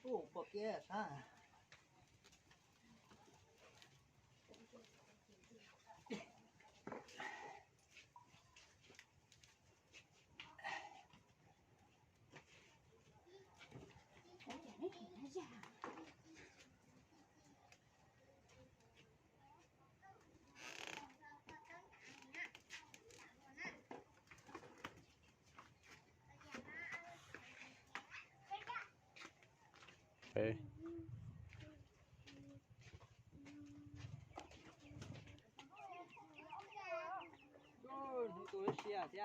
Ủa, bỏ kia sao? Ê. Rồi, tôi xia chứ.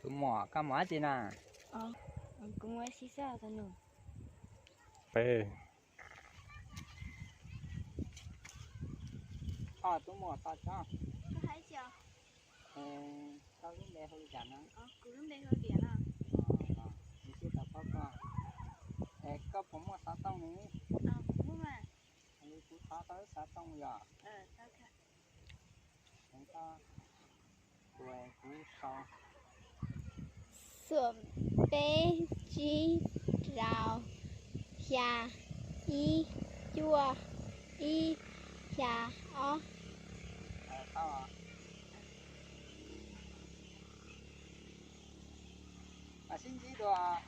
Tụi mỏ cá má chị nè. Cũng mới xí xa thôi nè. Ê. Tụi mỏ ta cho. Có thấy chưa? Tao lúc đây hơi chán á. Cứ lúc đây hơi biển à. Đi xe tao có. Cóผมมาsátตรงนี้ Đúng mà. อันนี้กูท้าเขาsátตรงอย่า Sao cả. ผมก็ตัวกูซอ Chuẩn bị chỉ rào xà y chua y xà ó. tao à xin gì đồ à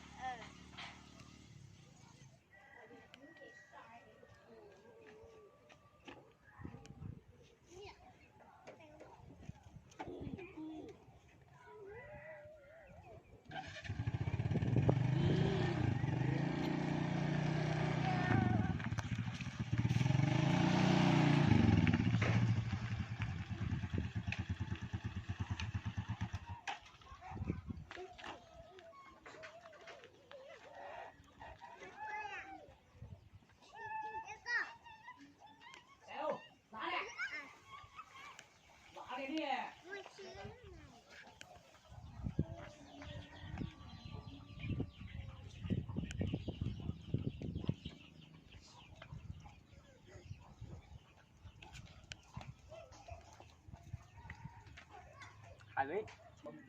hai biết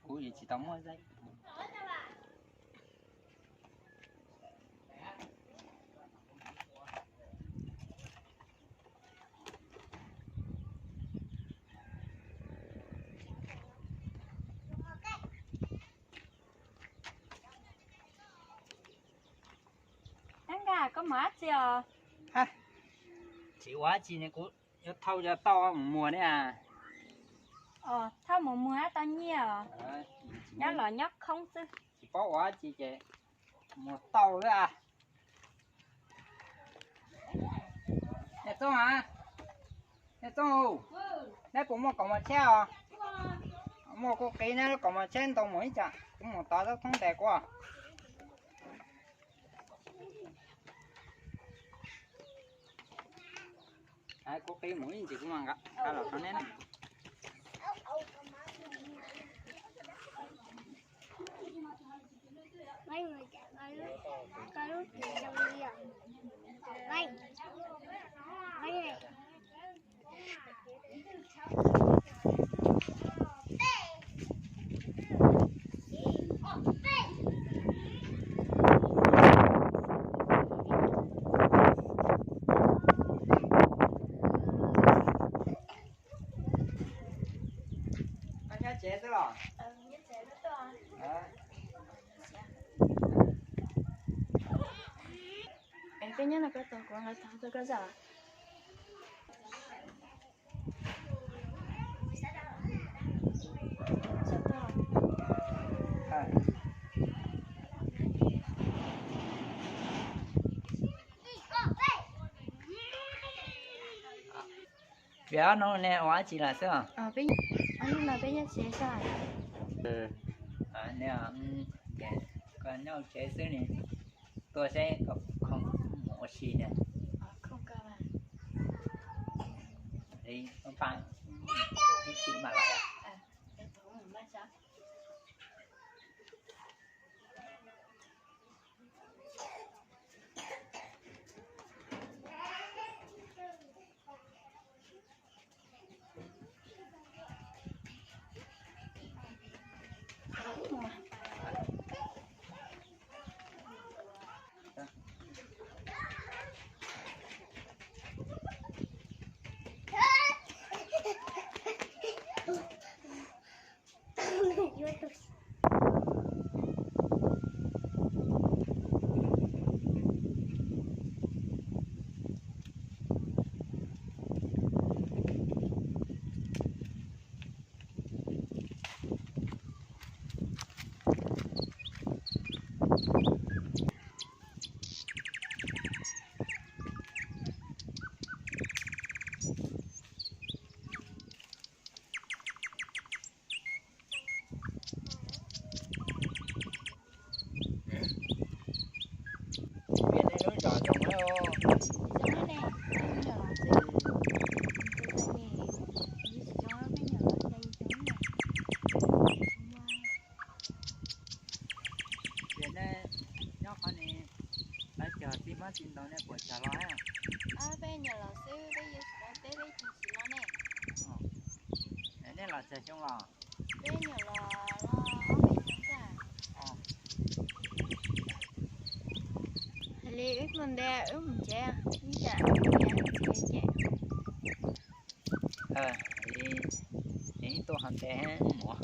cú gì chỉ tống thôi đấy Anh gà có mát chưa? ha chỉ quá chi này cú thâu cho to mùa đấy à Thao một mùa tao nhiều nhớ là nhóc không chứ chỉ có quá chị chị một tàu nữa à nè xong à nè xong nè cũng một cọng mà xe à một cô kỹ nó cọng mà xe tàu mới chả cũng một tàu đó không đẹp quá ai có kỹ mũi chị cũng ăn cả cái là con nè mấy người chạy coi lúc gì đâu đi à mấy mấy này nhá chế thế rồi nhất sẽ rất to em cái nhớ là cái tổ của nó thằng tôi có giờ béo nó nè hóa chỉ là sao bây anh là bây giờ sẽ sao nè còn nhau chế xứ này tôi sẽ không một gì nè không cơ mà thì không phải cái chị mà lại em thử một bát sao biết đấy nó giỏi chồng đấy ô biết đấy nhóc con này đã chờ tìm mất tìm đâu nè của trả lời à bây giờ là sư bây giờ có tế bây giờ chỉ nó nè đấy nè là chờ trong lò bây giờ là nó bị chúng ta Lê ước mình đe ước mình trẻ như chả trẻ thì tôi hành trẻ mỏ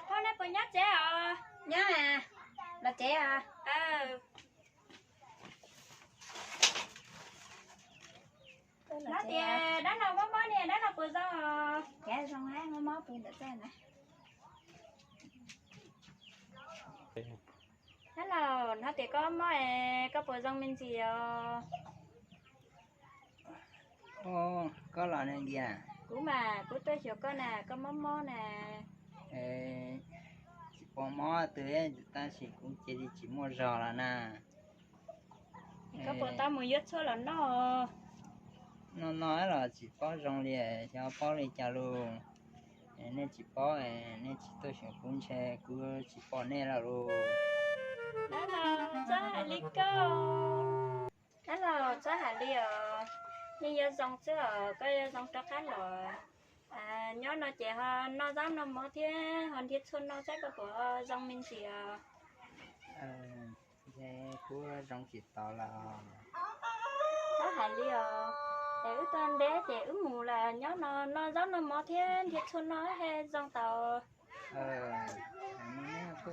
thôi nè cô nhắc trẻ à nhớ à là trẻ à nó thì đánh nào có mới nè đánh nào vừa sao trẻ xong hát nó mót pin được xem nè hello nó thì có mới có vừa xong mình gì ô có lò này gì à cú mà cú tôi chiều có nè có mắm mó nè bỏ mỏ từ ấy ta chỉ cũng chỉ mua giò là nè có bộ tao mới dứt số là nó nói là chỉ có rong liền cho có đi chả luôn nên chỉ có nên chỉ tôi sẽ cũng xe cứ chỉ có nên là luôn đó là cho hải lý cơ đó là cho hải lý như giờ dòng chứ cái dòng cho khác rồi nhớ nó chỉ nó dám nó mở thế hoàn thiết xuân nó sẽ có của dòng mình chỉ thế cứ rong chỉ tao là cho hải lý để ước tên đế để ước mù là nhớ nó dám nó mở thế thiết xuân nó hay dòng tàu nó cứ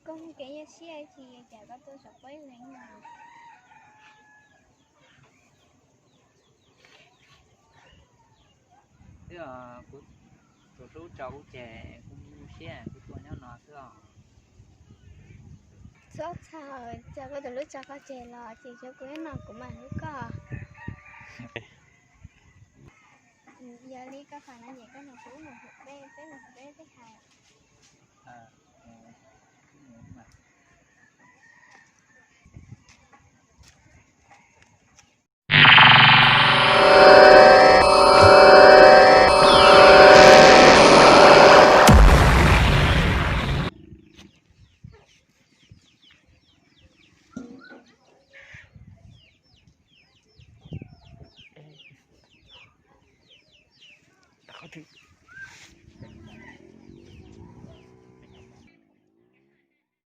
con kể như xe thì chả có tôi sắp quay lên mà thế cũng tụi chú cháu trẻ cũng xe cái con nó thế sốt sao cho cái từ lúc cho có chè lò chỉ cho quế nó của mình nữa cơ giờ đi có phải là vậy có một số một bé tới hai Không